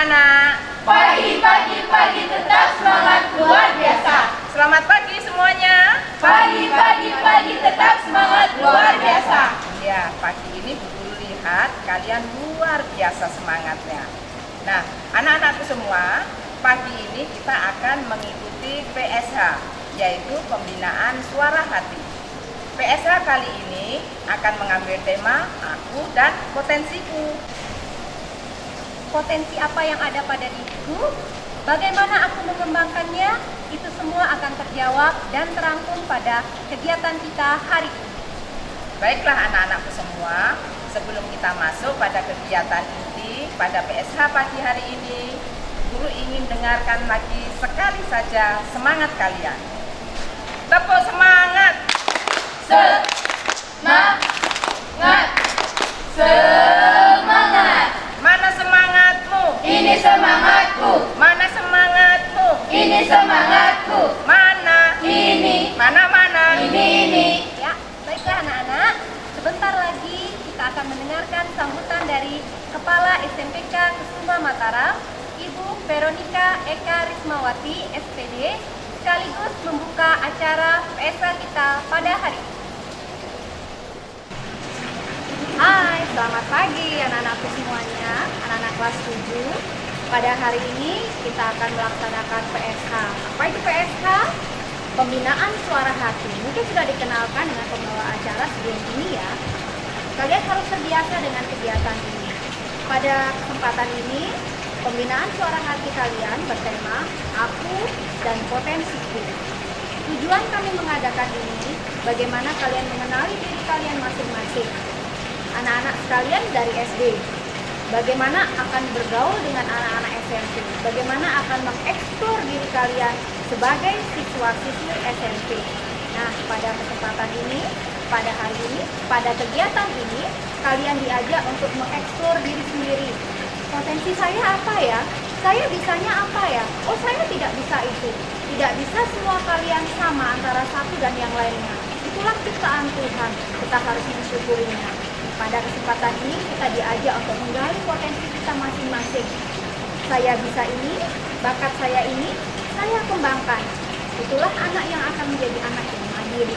anak-anak. Pagi, pagi, pagi, tetap semangat luar biasa. Selamat pagi semuanya. Pagi, pagi, pagi, tetap semangat luar biasa. Ya, pagi ini Bu Guru lihat kalian luar biasa semangatnya. Nah, anak-anakku semua, pagi ini kita akan mengikuti PSH, yaitu Pembinaan Suara Hati. PSH kali ini akan mengambil tema Aku dan Potensiku. Potensi apa yang ada pada diriku, bagaimana aku mengembangkannya, itu semua akan terjawab dan terangkum pada kegiatan kita hari ini. Baiklah anak-anakku semua, sebelum kita masuk pada kegiatan inti pada PSH pagi hari ini, Guru ingin dengarkan lagi sekali saja semangat kalian. Tepuk semangat! Semangat, semangat. Mana semangatmu? Ini semangatku. Mana semangatmu? Ini semangatku. Mana? Ini. Mana? Ini. Ya, baiklah anak-anak, sebentar lagi kita akan mendengarkan sambutan dari Kepala SMPK Kusuma Mataram, Ibu Veronica Eka Rismawati, SPD, sekaligus membuka acara PSH kita pada hari ini. Hai, selamat pagi anak-anakku semuanya, anak-anak kelas 7. Pada hari ini kita akan melaksanakan PSH. Apa itu PSH? Pembinaan Suara Hati. Mungkin sudah dikenalkan dengan pembawa acara sebelum ini ya. Kalian harus terbiasa dengan kegiatan ini. Pada kesempatan ini, pembinaan suara hati kalian bertema Aku dan Potensiku. Tujuan kami mengadakan ini, bagaimana kalian mengenali diri kalian masing-masing. Anak-anak sekalian dari SD, bagaimana akan bergaul dengan anak-anak SMP, bagaimana akan mengeksplor diri kalian sebagai siswa-siswi SMP. Nah, pada kesempatan ini, pada hari ini, pada kegiatan ini, kalian diajak untuk mengeksplor diri sendiri. Potensi saya apa ya? Saya bisanya apa ya? Oh, saya tidak bisa itu. Tidak bisa semua kalian sama antara satu dan yang lainnya. Itulah ciptaan Tuhan. Kita harus mensyukurinya. Pada kesempatan ini kita diajak untuk menggali potensi kita masing-masing. Saya bisa ini, bakat saya ini, saya kembangkan. Itulah anak yang akan menjadi anak yang mandiri.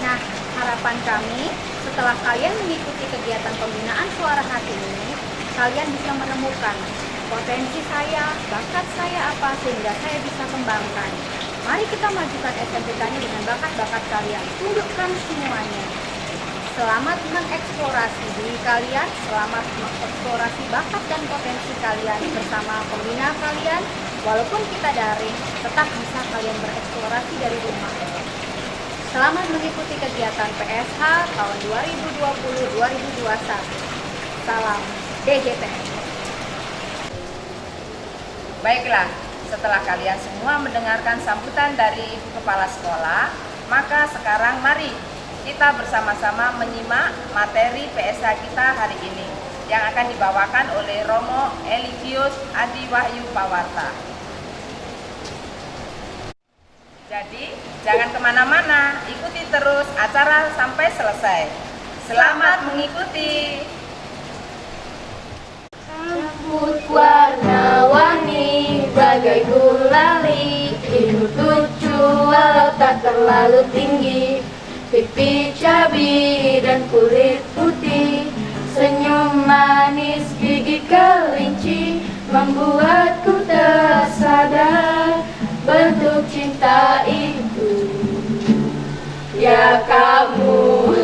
Nah, harapan kami setelah kalian mengikuti kegiatan pembinaan suara hati ini, kalian bisa menemukan potensi saya, bakat saya apa sehingga saya bisa kembangkan. Mari kita majukan SMPK-nya dengan bakat-bakat kalian. Tundukkan semuanya. Selamat mengeksplorasi diri kalian, selamat mengeksplorasi bakat dan potensi kalian bersama pembina kalian. Walaupun kita daring, tetap bisa kalian bereksplorasi dari rumah. Selamat mengikuti kegiatan PSH tahun 2020-2021. Salam DJTN. Baiklah, setelah kalian semua mendengarkan sambutan dari Ibu Kepala Sekolah, maka sekarang mari kita bersama-sama menyimak materi PSH kita hari ini yang akan dibawakan oleh Romo Eligius Adi Wahyu Pawarta. Jadi, jangan kemana-mana, ikuti terus acara sampai selesai. Selamat mengikuti. Rambut warna-warni bagai gulali, hidung lucu walau tak terlalu tinggi, pipi cabi dan kulit putih, senyum manis gigi kelinci, membuatku tersadar bentuk cinta itu. Ya kamu.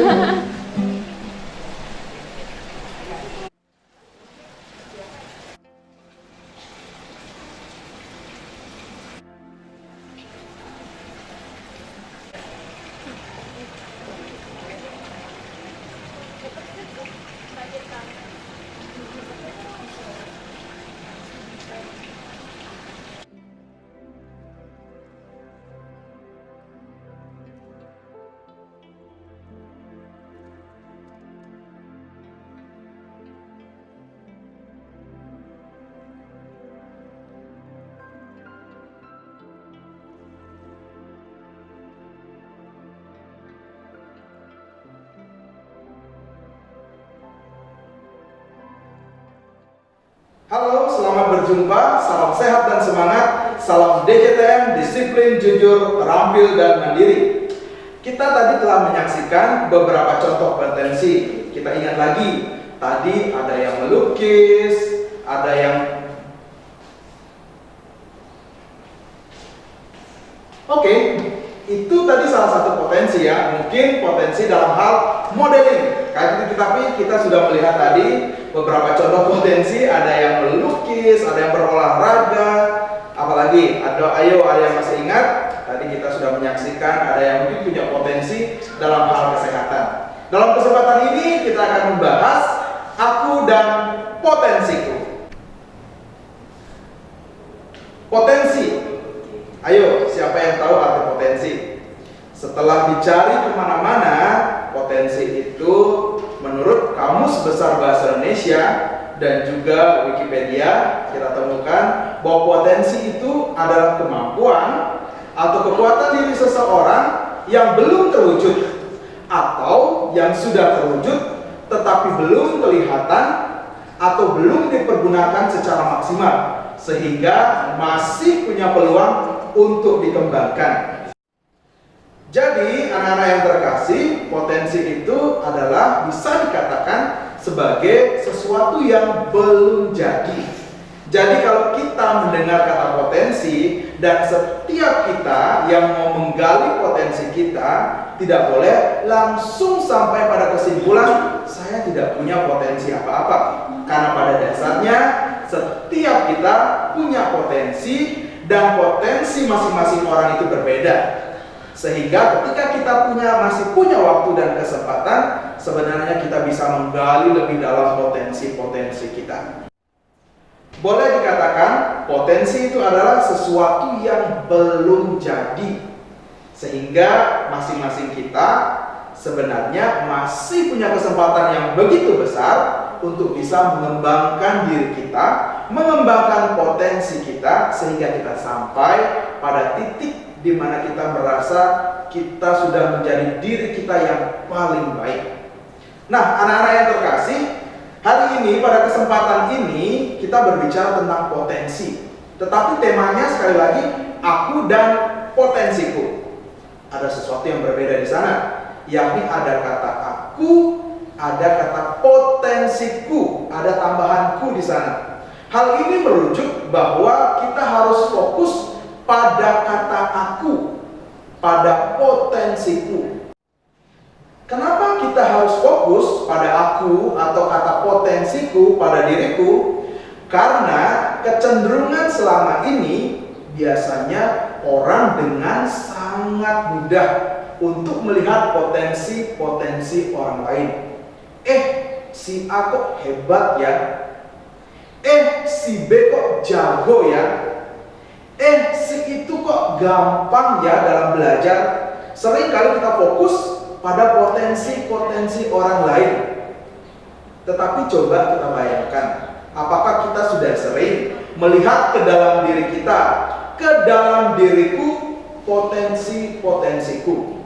Halo berjumpa. Salam sehat dan semangat. Salam DJTM, disiplin, jujur, terampil, dan mandiri. Kita tadi telah menyaksikan beberapa contoh potensi. Kita ingat lagi, tadi ada yang melukis, ada yang itu tadi salah satu potensi ya. Mungkin potensi dalam hal modeling. Tapi kita sudah melihat tadi beberapa contoh potensi. Ada yang melukis, ada yang berolahraga. Apalagi, ada yang masih ingat? Tadi kita sudah menyaksikan ada yang mungkin punya potensi dalam hal kesehatan. Dalam kesempatan ini kita akan membahas aku dan potensiku. Potensi. Ayo, siapa yang tahu arti potensi? Setelah dicari kemana-mana, potensi itu menurut Kamus Besar Bahasa Indonesia dan juga Wikipedia, kita temukan bahwa potensi itu adalah kemampuan atau kekuatan diri seseorang yang belum terwujud atau yang sudah terwujud tetapi belum kelihatan atau belum dipergunakan secara maksimal sehingga masih punya peluang untuk dikembangkan. Jadi anak-anak yang terkasih, potensi itu adalah bisa dikatakan sebagai sesuatu yang belum jadi. Jadi kalau kita mendengar kata potensi dan setiap kita yang mau menggali potensi kita tidak boleh langsung sampai pada kesimpulan saya tidak punya potensi apa-apa. Karena pada dasarnya setiap kita punya potensi dan potensi masing-masing orang itu berbeda. Sehingga ketika kita masih punya waktu dan kesempatan, sebenarnya kita bisa menggali lebih dalam potensi-potensi kita. Boleh dikatakan potensi itu adalah sesuatu yang belum jadi. Sehingga masing-masing kita sebenarnya masih punya kesempatan yang begitu besar untuk bisa mengembangkan diri kita, mengembangkan potensi kita sehingga kita sampai pada titik di mana kita merasa kita sudah menjadi diri kita yang paling baik. Nah, anak-anak yang terkasih, hari ini pada kesempatan ini kita berbicara tentang potensi. Tetapi temanya sekali lagi aku dan potensiku. Ada sesuatu yang berbeda di sana, yakni ada kata aku, ada kata potensiku, ada tambahanku di sana. Hal ini merujuk bahwa kita harus fokus pada kata aku, pada potensiku. Kenapa kita harus fokus pada aku atau kata potensiku pada diriku? Karena kecenderungan selama ini biasanya orang dengan sangat mudah untuk melihat potensi-potensi orang lain. Si A kok hebat ya? Si B kok jago ya? Si itu kok gampang ya dalam belajar. Sering kali kita fokus pada potensi-potensi orang lain. Tetapi coba kita bayangkan, apakah kita sudah sering melihat ke dalam diri kita, ke dalam diriku, potensi-potensiku.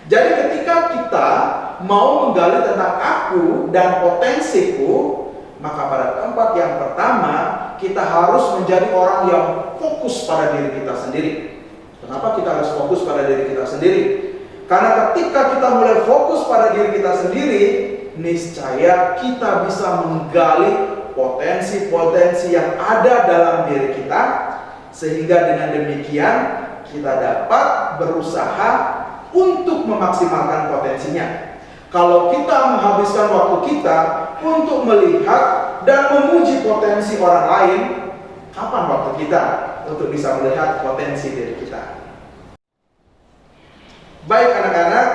Jadi ketika kita mau menggali tentang aku dan potensiku, maka pada tempat yang pertama kita harus menjadi orang yang fokus pada diri kita sendiri. Kenapa kita harus fokus pada diri kita sendiri? Karena ketika kita mulai fokus pada diri kita sendiri, niscaya kita bisa menggali potensi-potensi yang ada dalam diri kita, sehingga dengan demikian kita dapat berusaha untuk memaksimalkan potensinya. Kalau kita menghabiskan waktu kita untuk melihat dan memuji potensi orang lain, kapan waktu kita untuk bisa melihat potensi diri kita? Baik anak-anak,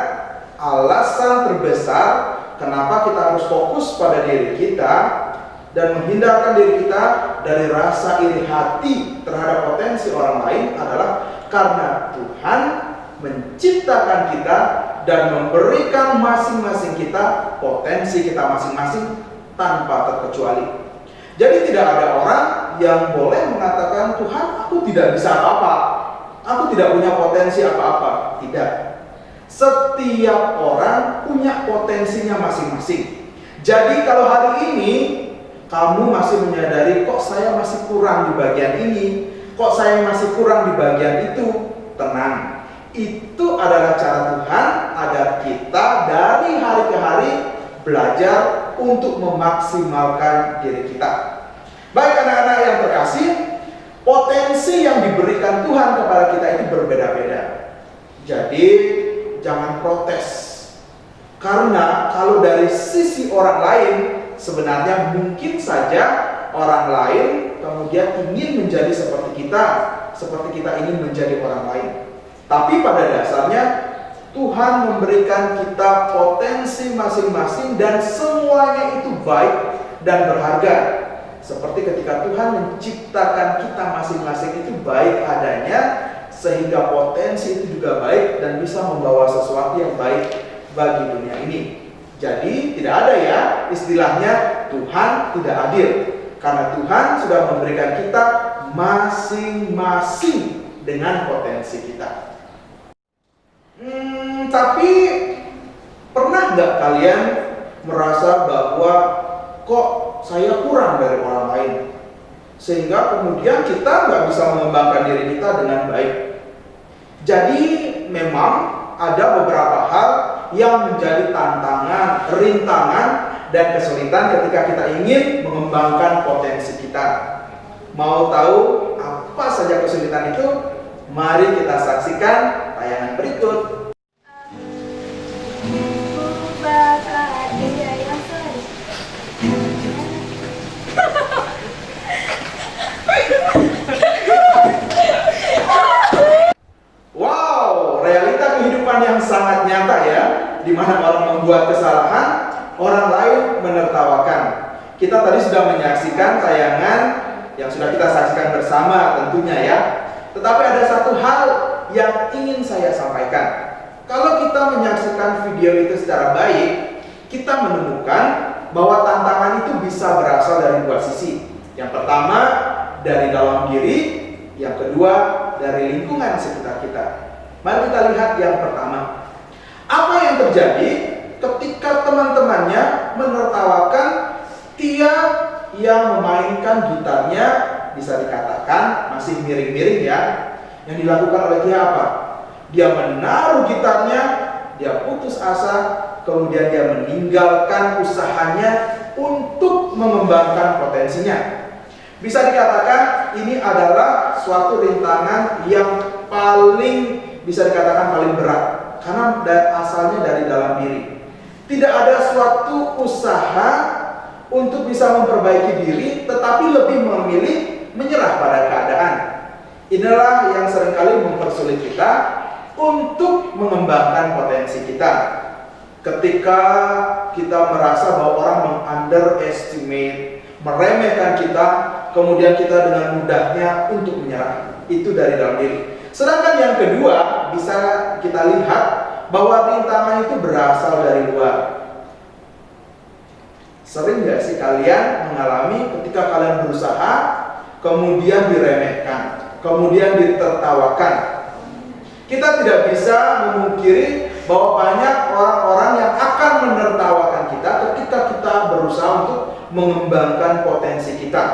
alasan terbesar kenapa kita harus fokus pada diri kita dan menghindarkan diri kita dari rasa iri hati terhadap potensi orang lain adalah karena Tuhan menciptakan kita dan memberikan masing-masing kita potensi kita masing-masing tanpa terkecuali. Jadi tidak ada orang yang boleh mengatakan, Tuhan, aku tidak bisa apa-apa, aku tidak punya potensi apa-apa. Tidak. Setiap orang punya potensinya masing-masing. Jadi kalau hari ini kamu masih menyadari kok saya masih kurang di bagian ini, kok saya masih kurang di bagian itu, tenang. Itu adalah cara Tuhan agar kita dari hari ke hari belajar untuk memaksimalkan diri kita. Baik anak-anak yang terkasih, potensi yang diberikan Tuhan kepada kita itu berbeda-beda. Jadi jangan protes. Karena kalau dari sisi orang lain, sebenarnya mungkin saja orang lain kemudian ingin menjadi seperti kita ingin menjadi orang lain. Tapi pada dasarnya Tuhan memberikan kita potensi masing-masing dan semuanya itu baik dan berharga. Seperti ketika Tuhan menciptakan kita masing-masing itu baik adanya, sehingga potensi itu juga baik dan bisa membawa sesuatu yang baik bagi dunia ini. Jadi tidak ada ya istilahnya Tuhan tidak adil, karena Tuhan sudah memberikan kita masing-masing dengan potensi kita. Tapi pernah nggak kalian merasa bahwa kok saya kurang dari orang lain, sehingga kemudian kita nggak bisa mengembangkan diri kita dengan baik? Jadi memang ada beberapa hal yang menjadi tantangan, rintangan, dan kesulitan ketika kita ingin mengembangkan potensi kita. Mau tahu apa saja kesulitan itu? Mari kita saksikan tayangan berikut. Wow, realita kehidupan yang sangat nyata ya, di mana orang membuat kesalahan, orang lain menertawakan. Kita tadi sudah menyaksikan tayangan yang sudah kita saksikan bersama tentunya ya. Tetapi ada satu hal yang ingin saya sampaikan. Kalau kita menyaksikan video itu secara baik, kita menemukan bahwa tantangan itu bisa berasal dari dua sisi. Yang pertama, dari dalam diri. Yang kedua, dari lingkungan sekitar kita. Mari kita lihat yang pertama. Apa yang terjadi ketika teman-temannya menertawakan dia yang memainkan gitarnya, bisa dikatakan masih miring-miring ya. Yang dilakukan oleh dia apa? Dia menaruh gitarnya, dia putus asa, kemudian dia meninggalkan usahanya untuk mengembangkan potensinya. Bisa dikatakan ini adalah suatu rintangan yang paling bisa dikatakan paling berat, karena asalnya dari dalam diri. Tidak ada suatu usaha untuk bisa memperbaiki diri, tetapi lebih memilih menyerah pada keadaan. Inilah yang seringkali mempersulit kita untuk mengembangkan potensi kita. Ketika kita merasa bahwa orang meng-underestimate, meremehkan kita, kemudian kita dengan mudahnya untuk menyerah. Itu dari dalam diri. Sedangkan yang kedua, bisa kita lihat bahwa rintangan itu berasal dari luar. Sering nggak sih kalian mengalami ketika kalian berusaha, kemudian diremehkan, kemudian ditertawakan? Kita tidak bisa memungkiri bahwa banyak orang-orang yang akan menertawakan kita ketika kita berusaha untuk mengembangkan potensi kita.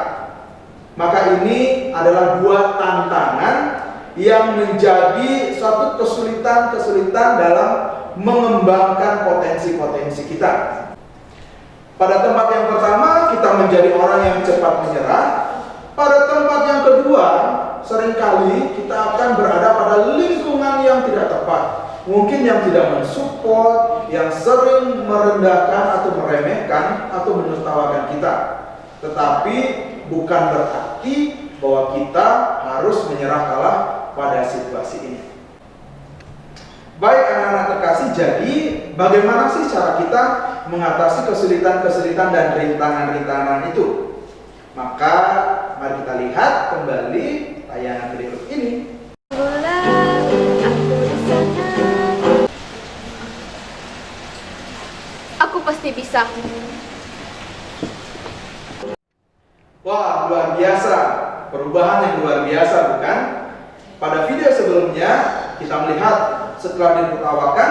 Maka ini adalah dua tantangan yang menjadi suatu kesulitan dalam mengembangkan potensi-potensi kita. Pada tempat yang pertama, kita menjadi orang yang cepat menyerah. Pada tempat yang kedua, seringkali kita akan berada pada lingkungan yang tidak tepat. Mungkin yang tidak mensupport, yang sering merendahkan atau meremehkan atau menertawakan kita. Tetapi bukan berarti bahwa kita harus menyerah kalah pada situasi ini. Baik anak-anak terkasih, jadi bagaimana sih cara kita mengatasi kesulitan-kesulitan dan rintangan-rintangan itu? Maka mari kita lihat kembali tayangan berikut ini. Aku pasti bisa. Wah, luar biasa. Perubahan yang luar biasa, bukan? Pada video sebelumnya kita melihat setelah ditertawakan,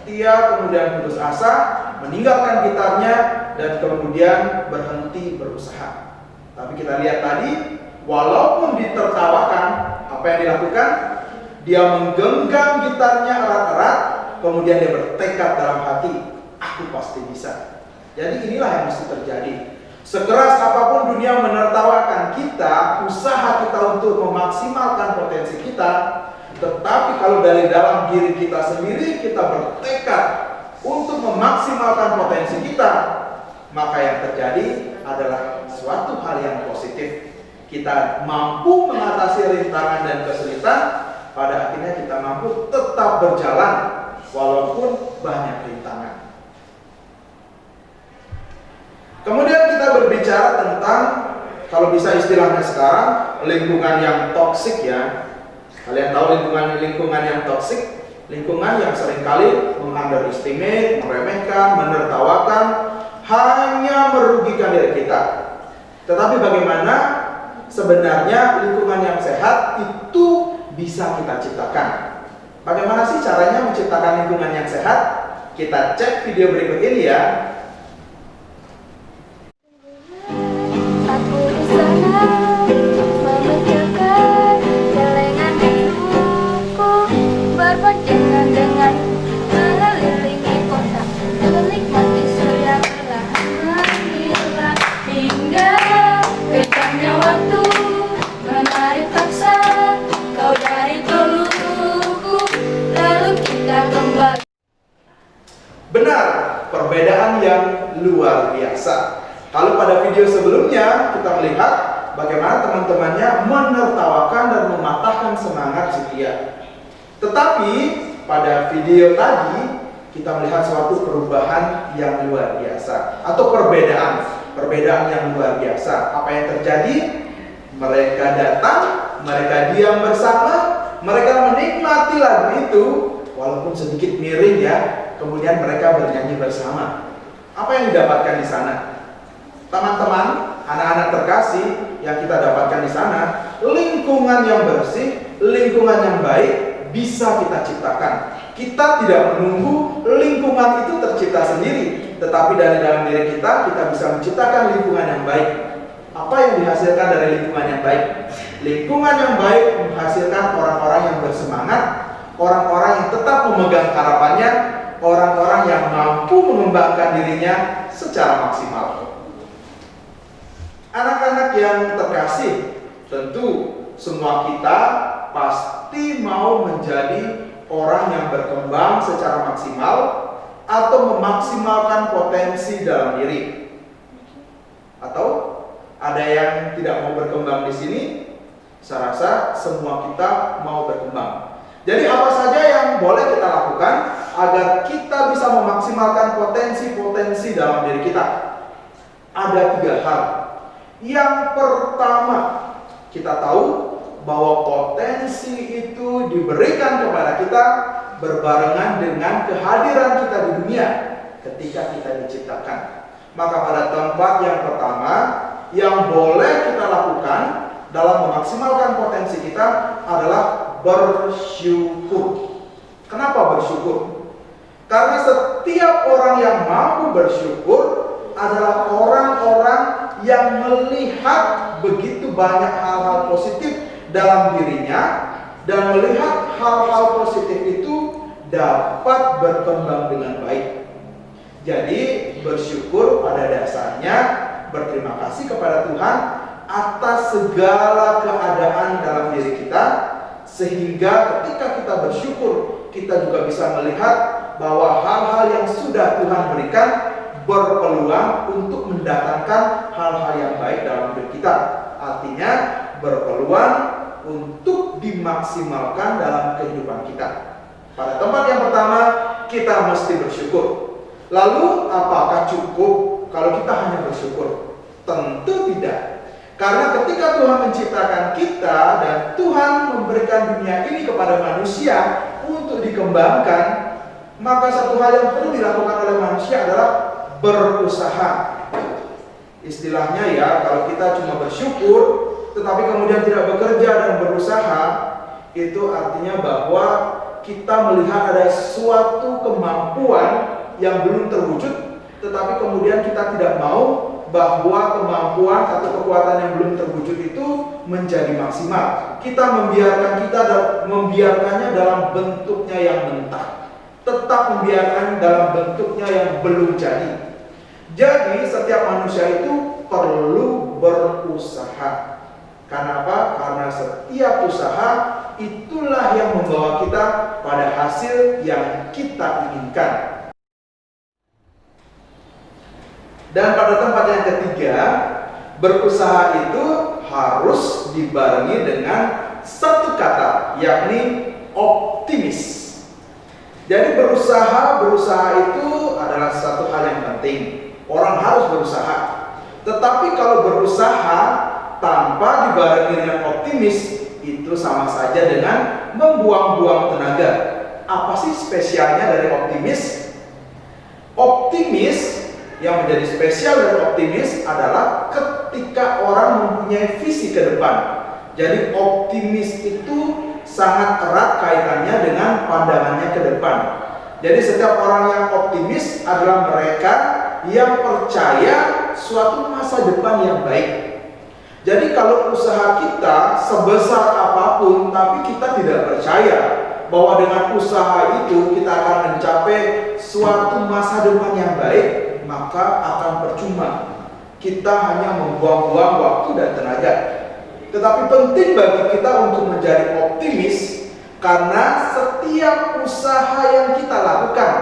Dia kemudian putus asa, meninggalkan gitarnya, dan kemudian berhenti berusaha. Tapi kita lihat tadi, walaupun ditertawakan, apa yang dilakukan? Dia menggenggam gitarnya erat-erat, kemudian dia bertekad dalam hati, aku pasti bisa. Jadi inilah yang mesti terjadi. Sekeras apapun dunia menertawakan kita, usaha kita untuk memaksimalkan potensi kita, tetapi kalau dari dalam diri kita sendiri kita bertekad untuk memaksimalkan potensi kita, maka yang terjadi adalah suatu hal yang positif. Kita mampu mengatasi rintangan dan kesulitan, pada akhirnya kita mampu tetap berjalan walaupun banyak rintangan. Kemudian kita berbicara tentang, kalau bisa istilahnya sekarang, lingkungan yang toksik ya. Kalian tahu lingkungan yang toksik, lingkungan yang seringkali meng-underestimate, meremehkan, menertawakan, hanya merugikan diri kita. Tetapi bagaimana sebenarnya lingkungan yang sehat itu bisa kita ciptakan? Bagaimana sih caranya menciptakan lingkungan yang sehat? Kita cek video berikut ini ya. Aku di sana memecahkan celengan hidupku, berboncengan dengan mengelilingi kota, menikmati surya perlahan menghilang hingga kejamnya waktu menarik paksa kau dari pelukku, lalu kita kembali. Benar, perbedaan yang luar biasa. Kalau pada video sebelumnya kita melihat bagaimana teman-temannya menertawakan dan mematahkan semangat si dia. Tetapi pada video tadi kita melihat suatu perubahan yang luar biasa atau perbedaan yang luar biasa. Apa yang terjadi? Mereka datang, mereka diam bersama, mereka menikmati lagu itu walaupun sedikit miring ya. Kemudian mereka bernyanyi bersama. Apa yang didapatkan di sana? Teman-teman, anak-anak terkasih yang kita dapatkan di sana, lingkungan yang bersih, lingkungan yang baik bisa kita ciptakan. Kita tidak menunggu lingkungan itu tercipta sendiri, tetapi dari dalam diri kita bisa menciptakan lingkungan yang baik. Apa yang dihasilkan dari lingkungan yang baik? Lingkungan yang baik menghasilkan orang-orang yang bersemangat, orang-orang yang tetap memegang harapannya, orang-orang yang mampu mengembangkan dirinya secara maksimal. Anak-anak yang terkasih, tentu semua kita pasti mau menjadi orang yang berkembang secara maksimal atau memaksimalkan potensi dalam diri. Atau ada yang tidak mau berkembang di sini? Saya rasa semua kita mau berkembang. Jadi apa saja yang boleh kita lakukan agar kita bisa memaksimalkan potensi-potensi dalam diri kita? Ada 3 hal. Yang pertama, kita tahu bahwa potensi itu diberikan kepada kita berbarengan dengan kehadiran kita di dunia ketika kita diciptakan. Maka pada tempat yang pertama yang boleh kita lakukan dalam memaksimalkan potensi kita adalah bersyukur. Kenapa bersyukur? Karena setiap orang yang mampu bersyukur adalah orang-orang yang melihat begitu banyak hal-hal positif dalam dirinya dan melihat hal-hal positif itu dapat berkembang dengan baik. Jadi bersyukur pada dasarnya berterima kasih kepada Tuhan atas segala keadaan dalam diri kita, sehingga ketika kita bersyukur kita juga bisa melihat bahwa hal-hal yang sudah Tuhan berikan berpeluang untuk mendatangkan hal-hal yang baik dalam hidup kita. Artinya berpeluang untuk dimaksimalkan dalam kehidupan kita. Pada tempat yang pertama kita mesti bersyukur. Lalu apakah cukup kalau kita hanya bersyukur? Tentu tidak. Karena ketika Tuhan menciptakan kita dan Tuhan memberikan dunia ini kepada manusia untuk dikembangkan, maka satu hal yang perlu dilakukan oleh manusia adalah berusaha. Istilahnya ya, kalau kita cuma bersyukur tetapi kemudian tidak bekerja dan berusaha, itu artinya bahwa kita melihat ada suatu kemampuan yang belum terwujud, tetapi kemudian kita tidak mau bahwa kemampuan atau kekuatan yang belum terwujud itu menjadi maksimal. Kita membiarkannya dalam bentuknya yang mentah, tetap membiarkan dalam bentuknya yang belum jadi. Jadi setiap manusia itu perlu berusaha. Karena apa? Karena setiap usaha itulah yang membawa kita pada hasil yang kita inginkan. Dan pada tempat yang ketiga, berusaha itu harus dibarengi dengan satu kata, yakni optimis. Jadi berusaha itu adalah satu hal yang penting. Orang harus berusaha. Tetapi kalau berusaha tanpa dibarengi dengan optimis, itu sama saja dengan membuang-buang tenaga. Apa sih spesialnya dari optimis? Optimis yang menjadi spesial dari optimis adalah ketika orang mempunyai visi ke depan. Jadi optimis itu sangat erat kaitannya dengan pandangannya ke depan. Jadi setiap orang yang optimis adalah mereka yang percaya suatu masa depan yang baik. Jadi kalau usaha kita sebesar apapun tapi kita tidak percaya bahwa dengan usaha itu kita akan mencapai suatu masa depan yang baik, maka akan percuma. Kita hanya membuang-buang waktu dan tenaga. Tetapi penting bagi kita untuk menjadi optimis, karena setiap usaha yang kita lakukan,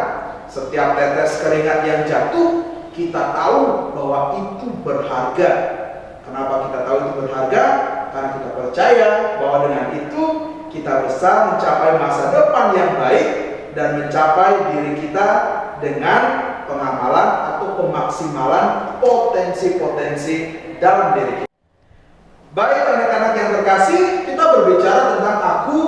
setiap tetes keringat yang jatuh, kita tahu bahwa itu berharga. Kenapa kita tahu itu berharga? Karena kita percaya bahwa dengan itu kita bisa mencapai masa depan yang baik dan mencapai diri kita dengan pengamalan atau pemaksimalan potensi-potensi dalam diri kita. Baik anak-anak yang terkasih, kita berbicara tentang aku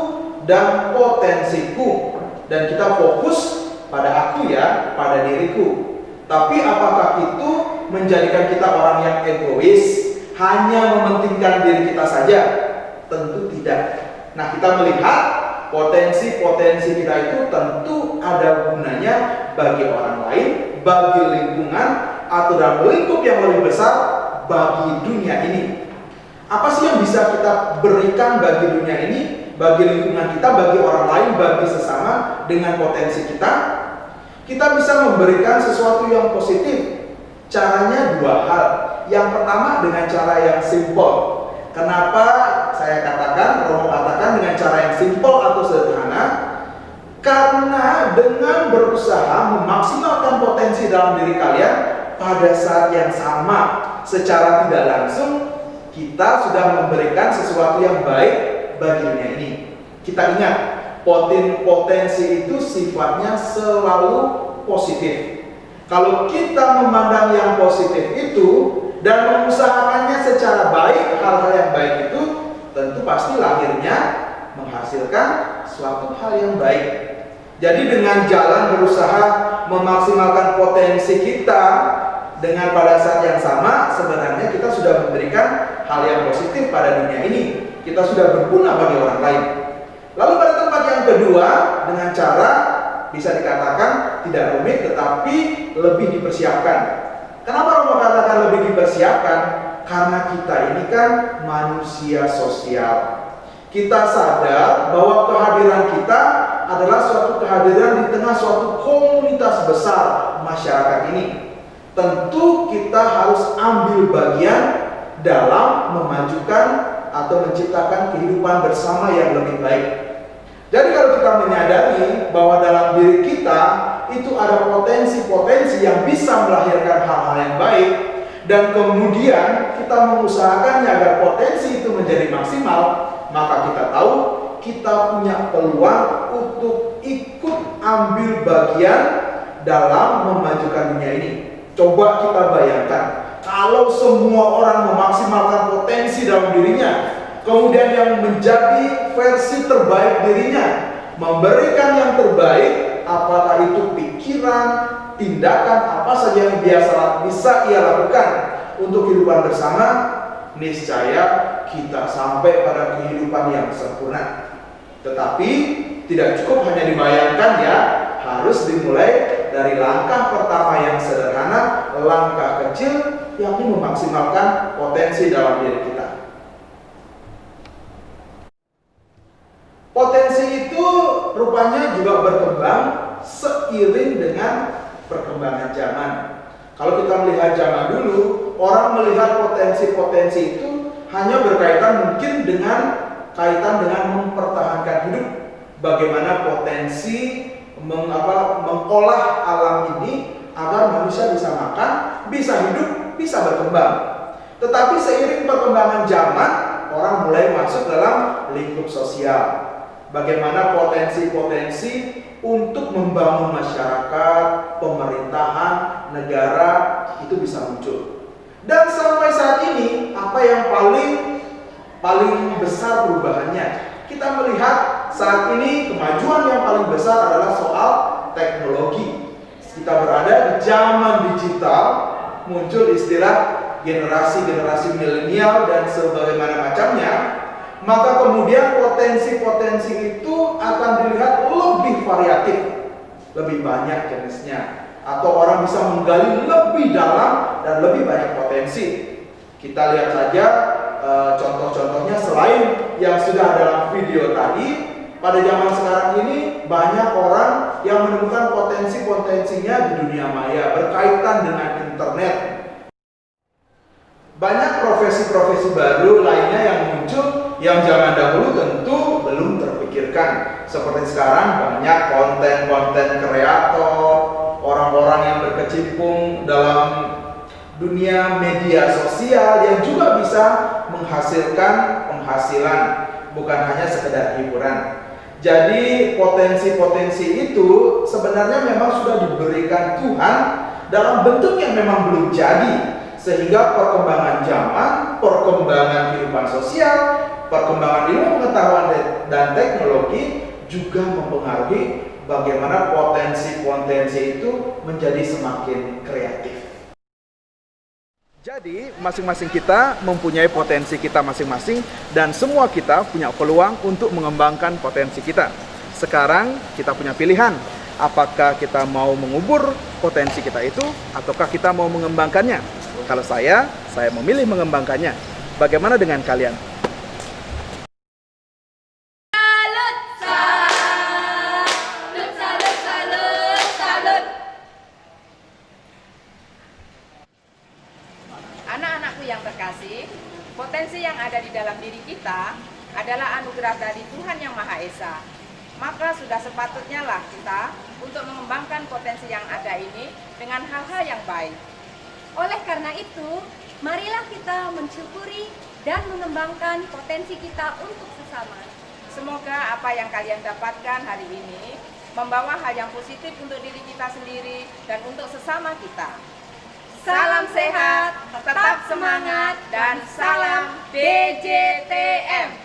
dan potensiku, dan kita fokus pada aku ya, pada diriku. Tapi apakah itu menjadikan kita orang yang egois, hanya mementingkan diri kita saja? Tentu tidak. Nah, kita melihat potensi-potensi kita itu tentu ada gunanya bagi orang lain, bagi lingkungan, atau dalam lingkup yang lebih besar bagi dunia ini. Apa sih yang bisa kita berikan bagi dunia ini, bagi lingkungan kita, bagi orang lain, bagi sesama dengan potensi kita? Kita bisa memberikan sesuatu yang positif. Caranya dua hal. Yang pertama dengan cara yang simpel. Kenapa saya katakan, Romo katakan dengan cara yang simpel atau sederhana? Karena dengan berusaha memaksimalkan potensi dalam diri kalian pada saat yang sama, secara tidak langsung kita sudah memberikan sesuatu yang baik bagi dunia ini. Kita ingat, potensi itu sifatnya selalu positif. Kalau kita memandang yang positif itu dan mengusahakannya secara baik, hal-hal yang baik itu tentu pasti lahirnya menghasilkan suatu hal yang baik. Jadi dengan jalan berusaha memaksimalkan potensi kita dengan pada saat yang sama, sebenarnya kita sudah memberikan hal yang positif pada dunia ini. Kita sudah berguna bagi orang lain. Lalu pada tempat yang kedua, dengan cara bisa dikatakan tidak rumit tetapi lebih dipersiapkan. Kenapa Romo katakan lebih dipersiapkan? Karena kita ini kan manusia sosial. Kita sadar bahwa kehadiran kita adalah suatu kehadiran di tengah suatu komunitas besar masyarakat ini. Tentu kita harus ambil bagian dalam memajukan atau menciptakan kehidupan bersama yang lebih baik. Jadi kalau kita menyadari bahwa dalam diri kita itu ada potensi-potensi yang bisa melahirkan hal-hal yang baik, dan kemudian kita mengusahakannya agar potensi itu menjadi maksimal, maka kita tahu kita punya peluang untuk ikut ambil bagian dalam memajukan dunia ini. Coba kita bayangkan, kalau semua orang memaksimalkan potensi dalam dirinya, kemudian yang menjadi versi terbaik dirinya, memberikan yang terbaik, apakah itu pikiran, tindakan, apa saja yang bisa ia lakukan untuk kehidupan bersama, niscaya kita sampai pada kehidupan yang sempurna. Tetapi Tidak cukup hanya dibayangkan ya, harus dimulai dari langkah pertama yang sederhana, langkah kecil, yakni memaksimalkan potensi dalam diri kita. Potensi itu rupanya juga berkembang seiring dengan perkembangan zaman. Kalau kita melihat zaman dulu, orang melihat potensi-potensi itu hanya berkaitan mungkin dengan kaitan dengan mempertahankan hidup. Bagaimana potensi mengolah alam ini agar manusia bisa makan, bisa hidup, bisa berkembang. Tetapi seiring perkembangan zaman, orang mulai masuk dalam lingkup sosial. Bagaimana potensi-potensi untuk membangun masyarakat, pemerintahan, negara itu bisa muncul. Dan sampai saat ini, apa yang paling besar perubahannya? Kita melihat saat ini kemajuan yang paling besar adalah soal teknologi. Kita berada di zaman digital, muncul istilah generasi milenial dan sebagaimana macamnya. Maka kemudian potensi-potensi itu akan dilihat lebih variatif, lebih banyak jenisnya, atau orang bisa menggali lebih dalam dan lebih banyak potensi. Kita lihat saja contoh-contohnya selain yang sudah dalam video tadi. Pada zaman sekarang ini banyak orang yang menemukan potensi-potensinya di dunia maya berkaitan dengan internet. Banyak profesi-profesi baru lainnya yang muncul yang zaman dahulu tentu belum terpikirkan. Seperti sekarang banyak konten-konten kreator, orang-orang yang berkecimpung dalam dunia media sosial yang juga bisa menghasilkan penghasilan, bukan hanya sekedar hiburan. Jadi potensi-potensi itu sebenarnya memang sudah diberikan Tuhan dalam bentuk yang memang belum jadi. Sehingga perkembangan zaman, perkembangan kehidupan sosial, perkembangan ilmu pengetahuan dan teknologi juga mempengaruhi bagaimana potensi-potensi itu menjadi semakin kreatif. Jadi masing-masing kita mempunyai potensi kita masing-masing dan semua kita punya peluang untuk mengembangkan potensi kita. Sekarang kita punya pilihan, apakah kita mau mengubur potensi kita itu ataukah kita mau mengembangkannya. Kalau saya memilih mengembangkannya. Bagaimana dengan kalian? Anak-anakku yang terkasih, potensi yang ada di dalam diri kita adalah anugerah dari Tuhan Yang Maha Esa. Maka sudah sepatutnya lah kita untuk mengembangkan potensi yang ada ini dengan hal-hal yang baik. Oleh karena itu, marilah kita mensyukuri dan mengembangkan potensi kita untuk sesama. Semoga apa yang kalian dapatkan hari ini membawa hal yang positif untuk diri kita sendiri dan untuk sesama kita. Salam sehat, tetap semangat, dan salam BJTM.